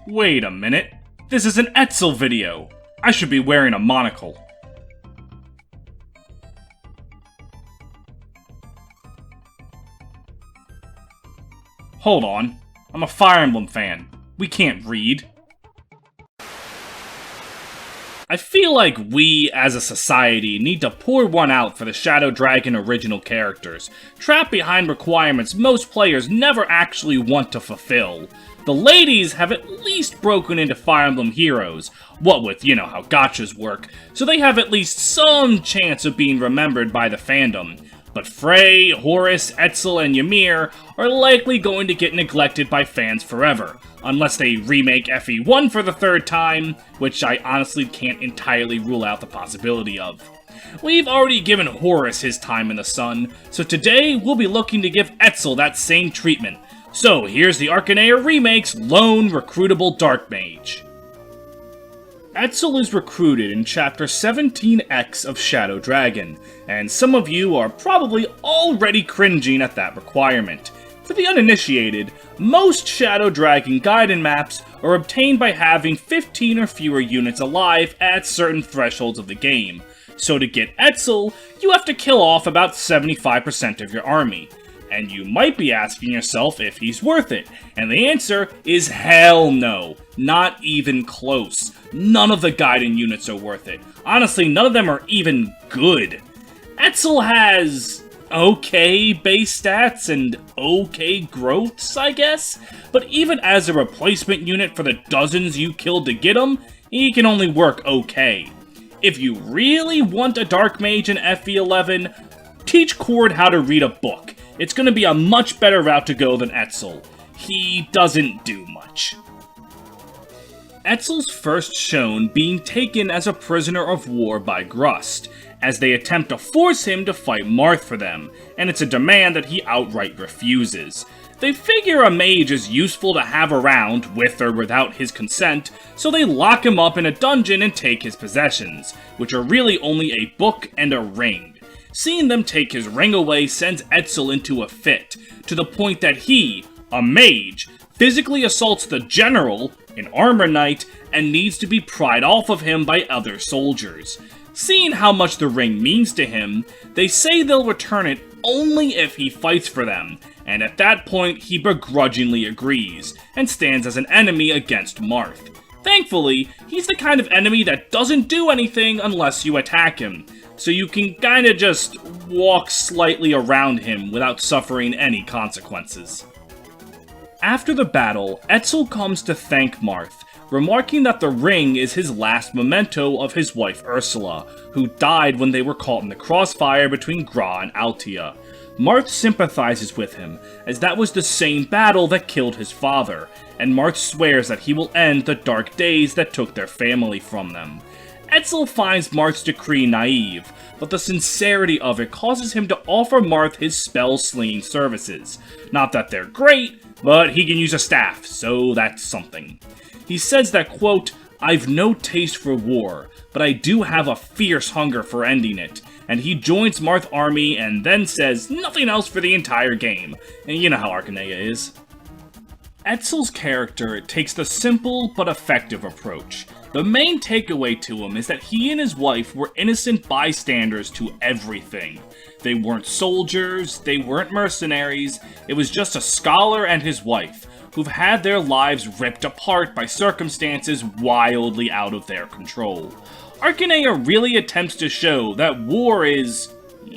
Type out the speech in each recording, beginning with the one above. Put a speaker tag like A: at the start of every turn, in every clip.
A: Wait a minute. This is an Etzel video. I should be wearing a monocle. Hold on. I'm a Fire Emblem fan. We can't read. I feel like we, as a society, need to pour one out for the Shadow Dragon original characters, trapped behind requirements most players never actually want to fulfill. The ladies have at least broken into Fire Emblem heroes, what with, you know how gachas work, so they have at least some chance of being remembered by the fandom. But Frey, Horus, Etzel, and Ymir are likely going to get neglected by fans forever, unless they remake FE1 for the third time, which I honestly can't entirely rule out the possibility of. We've already given Horus his time in the sun, so today we'll be looking to give Etzel that same treatment. So here's the Arcanea Remake's Lone Recruitable Dark Mage. Etzel is recruited in Chapter 17X of Shadow Dragon, and some of you are probably already cringing at that requirement. For the uninitiated, most Shadow Dragon Gaiden maps are obtained by having 15 or fewer units alive at certain thresholds of the game. So to get Etzel, you have to kill off about 75% of your army. And you might be asking yourself if he's worth it, and the answer is hell no. Not even close. None of the Gaiden units are worth it. Honestly, none of them are even good. Etzel has okay base stats and okay growths, I guess, but even as a replacement unit for the dozens you killed to get him, he can only work okay. If you really want a Dark Mage in FE11, teach Cord how to read a book. It's going to be a much better route to go than Etzel. He doesn't do much. Etzel's first shown being taken as a prisoner of war by Grust, as they attempt to force him to fight Marth for them, and it's a demand that he outright refuses. They figure a mage is useful to have around, with or without his consent, so they lock him up in a dungeon and take his possessions, which are really only a book and a ring. Seeing them take his ring away sends Etzel into a fit, to the point that he, a mage, physically assaults the general, an armor knight, and needs to be pried off of him by other soldiers. Seeing how much the ring means to him, they say they'll return it only if he fights for them, and at that point he begrudgingly agrees, and stands as an enemy against Marth. Thankfully, he's the kind of enemy that doesn't do anything unless you attack him, so you can kinda just walk slightly around him without suffering any consequences. After the battle, Etzel comes to thank Marth, remarking that the ring is his last memento of his wife Ursula, who died when they were caught in the crossfire between Gra and Altia. Marth sympathizes with him, as that was the same battle that killed his father, and Marth swears that he will end the dark days that took their family from them. Etzel finds Marth's decree naive, but the sincerity of it causes him to offer Marth his spell-slinging services. Not that they're great, but he can use a staff, so that's something. He says that, quote, "I've no taste for war, but I do have a fierce hunger for ending it," and he joins Marth's army and then says nothing else for the entire game. And you know how Arcanea is. Etzel's character takes the simple but effective approach. The main takeaway to him is that he and his wife were innocent bystanders to everything. They weren't soldiers, they weren't mercenaries, it was just a scholar and his wife, who've had their lives ripped apart by circumstances wildly out of their control. Arcanea really attempts to show that war is,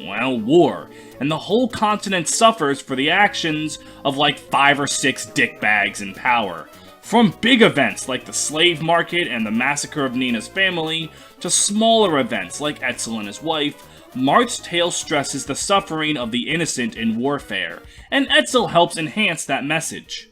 A: well, war, and the whole continent suffers for the actions of like 5 or 6 dickbags in power. From big events like the slave market and the massacre of Nina's family, to smaller events like Etzel and his wife, Marth's tale stresses the suffering of the innocent in warfare, and Etzel helps enhance that message.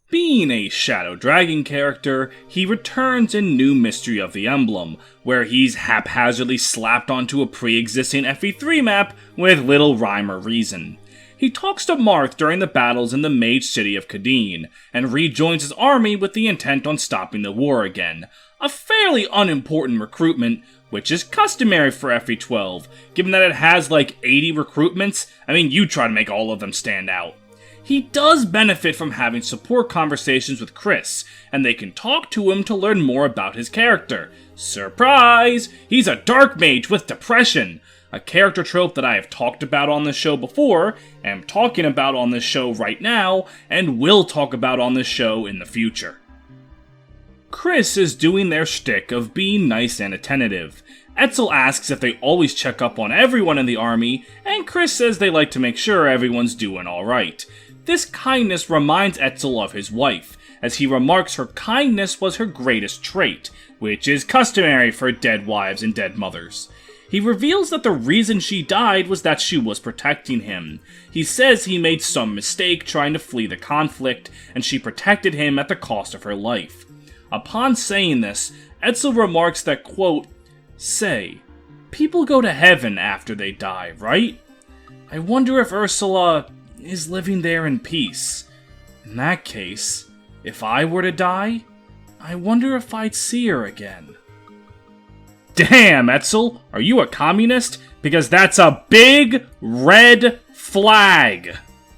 A: Being a Shadow Dragon character, he returns in New Mystery of the Emblem, where he's haphazardly slapped onto a pre-existing FE3 map with little rhyme or reason. He talks to Marth during the battles in the Mage City of Gaidens, and rejoins his army with the intent on stopping the war again. A fairly unimportant recruitment, which is customary for FE12, given that it has like 80 recruitments. I mean, you try to make all of them stand out. He does benefit from having support conversations with Chris, and they can talk to him to learn more about his character. Surprise! He's a dark mage with depression! A character trope that I have talked about on this show before, am talking about on this show right now, and will talk about on this show in the future. Chris is doing their shtick of being nice and attentive. Etzel asks if they always check up on everyone in the army, and Chris says they like to make sure everyone's doing alright. This kindness reminds Etzel of his wife, as he remarks her kindness was her greatest trait, which is customary for dead wives and dead mothers. He reveals that the reason she died was that she was protecting him. He says he made some mistake trying to flee the conflict, and she protected him at the cost of her life. Upon saying this, Etzel remarks that, quote, "Say, people go to heaven after they die, right? I wonder if Ursula is living there in peace. In that case, if I were to die, I wonder if I'd see her again." Damn, Etzel, are you a communist? Because that's a big red flag.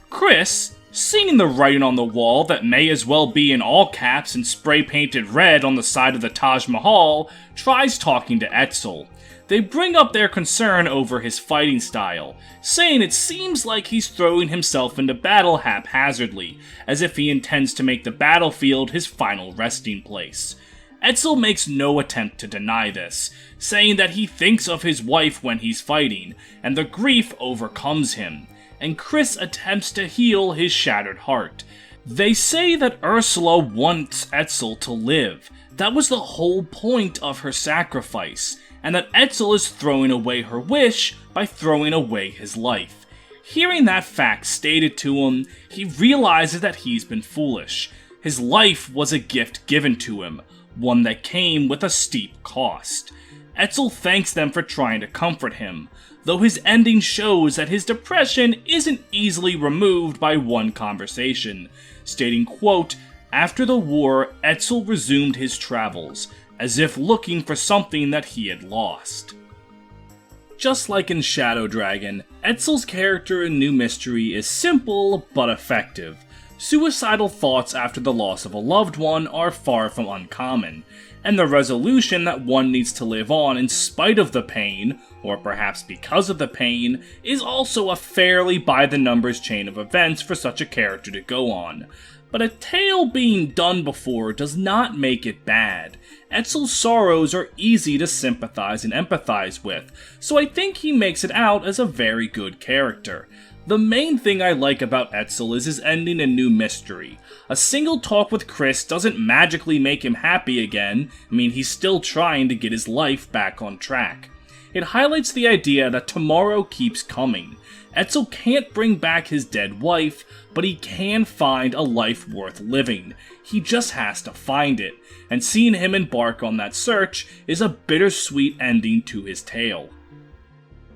A: Chris, seeing the writing on the wall that may as well be in all caps and spray-painted red on the side of the Taj Mahal, tries talking to Etzel. They bring up their concern over his fighting style, saying it seems like he's throwing himself into battle haphazardly, as if he intends to make the battlefield his final resting place. Etzel makes no attempt to deny this, saying that he thinks of his wife when he's fighting, and the grief overcomes him, and Chris attempts to heal his shattered heart. They say that Ursula wants Etzel to live. That was the whole point of her sacrifice, and that Etzel is throwing away her wish by throwing away his life. Hearing that fact stated to him, he realizes that he's been foolish. His life was a gift given to him, one that came with a steep cost. Etzel thanks them for trying to comfort him, though his ending shows that his depression isn't easily removed by one conversation, stating, quote, "After the war, Etzel resumed his travels, as if looking for something that he had lost." Just like in Shadow Dragon, Etzel's character in New Mystery is simple but effective. Suicidal thoughts after the loss of a loved one are far from uncommon, and the resolution that one needs to live on in spite of the pain, or perhaps because of the pain, is also a fairly by-the-numbers chain of events for such a character to go on. But a tale being done before does not make it bad. Etzel's sorrows are easy to sympathize and empathize with, so I think he makes it out as a very good character. The main thing I like about Etzel is his ending in New Mystery. A single talk with Chris doesn't magically make him happy again. I mean, he's still trying to get his life back on track. It highlights the idea that tomorrow keeps coming. Etzel can't bring back his dead wife, but he can find a life worth living. He just has to find it, and seeing him embark on that search is a bittersweet ending to his tale.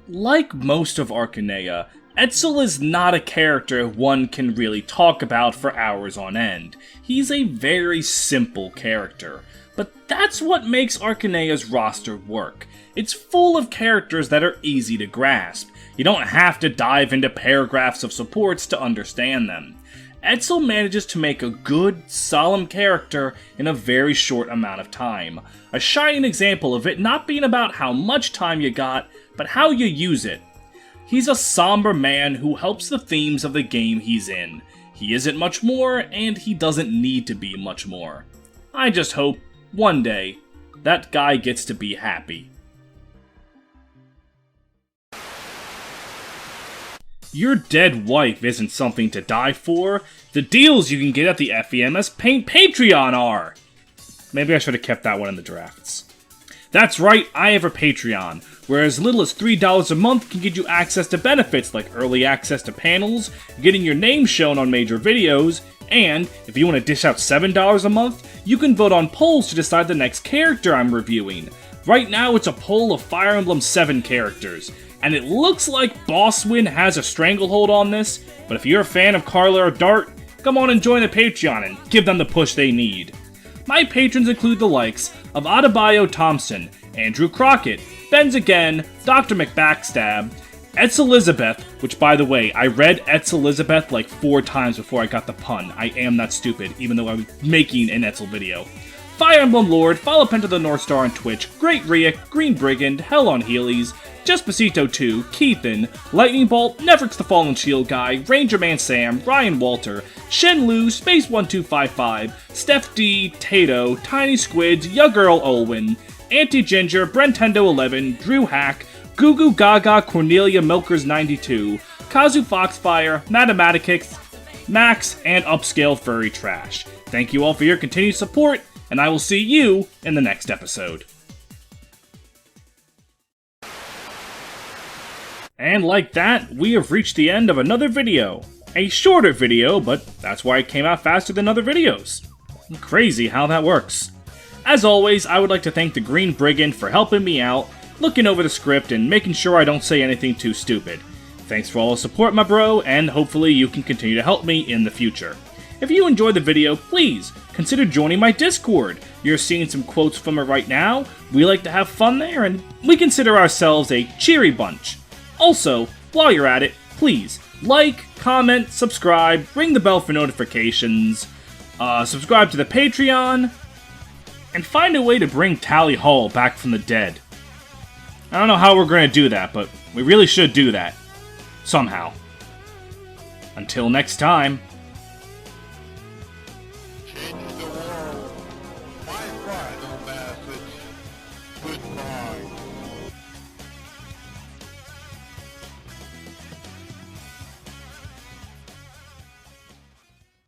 A: Like most of Arcanea, Etzel is not a character one can really talk about for hours on end. He's a very simple character, but that's what makes Arcanea's roster work. It's full of characters that are easy to grasp. You don't have to dive into paragraphs of supports to understand them. Etzel manages to make a good, solemn character in a very short amount of time. A shining example of it not being about how much time you got, but how you use it. He's a somber man who helps the themes of the game he's in. He isn't much more, and he doesn't need to be much more. I just hope, one day, that guy gets to be happy. Your dead wife isn't something to die for. The deals you can get at the FEMS Paint Patreon are! Maybe I should have kept that one in the drafts. That's right, I have a Patreon, where as little as $3 a month can get you access to benefits like early access to panels, getting your name shown on major videos, and if you want to dish out $7 a month, you can vote on polls to decide the next character I'm reviewing. Right now it's a poll of Fire Emblem 7 characters, and it looks like Bosswin has a stranglehold on this, but if you're a fan of Carla or Dart, come on and join the Patreon and give them the push they need. My patrons include the likes of Adebayo Thompson, Andrew Crockett, Benz Again, Dr. McBackstab, Etzel Elizabeth, which by the way, I read Etzel Elizabeth like 4 times before I got the pun. I am that stupid, even though I was making an Etzel video. Fire Emblem Lord, Follow Penta the North Star on Twitch, Great Riek, Green Brigand, Hell on Heelys, Despacito 2, Keithan, Lightning Bolt, Nevrix the Fallen Shield Guy, Ranger Man Sam, Ryan Walter, Shen Lu, Space1255, Steph D, Tato, Tiny Squids, Yugirl Olwyn, Anti-Ginger, Brentendo11, Drew Hack, Goo Goo Gaga, Cornelia Milkers92, Kazu Foxfire, Mathematicix, Max, and Upscale Furry Trash. Thank you all for your continued support, and I will see you in the next episode. And like that, we have reached the end of another video. A shorter video, but that's why it came out faster than other videos. Crazy how that works. As always, I would like to thank the Green Brigand for helping me out, looking over the script, and making sure I don't say anything too stupid. Thanks for all the support, my bro, and hopefully you can continue to help me in the future. If you enjoyed the video, please consider joining my Discord. You're seeing some quotes from it right now. We like to have fun there, and we consider ourselves a cheery bunch. Also, while you're at it, please like, comment, subscribe, ring the bell for notifications, subscribe to the Patreon, and find a way to bring Tally Hall back from the dead. I don't know how we're going to do that, but we really should do that. Somehow. Until next time.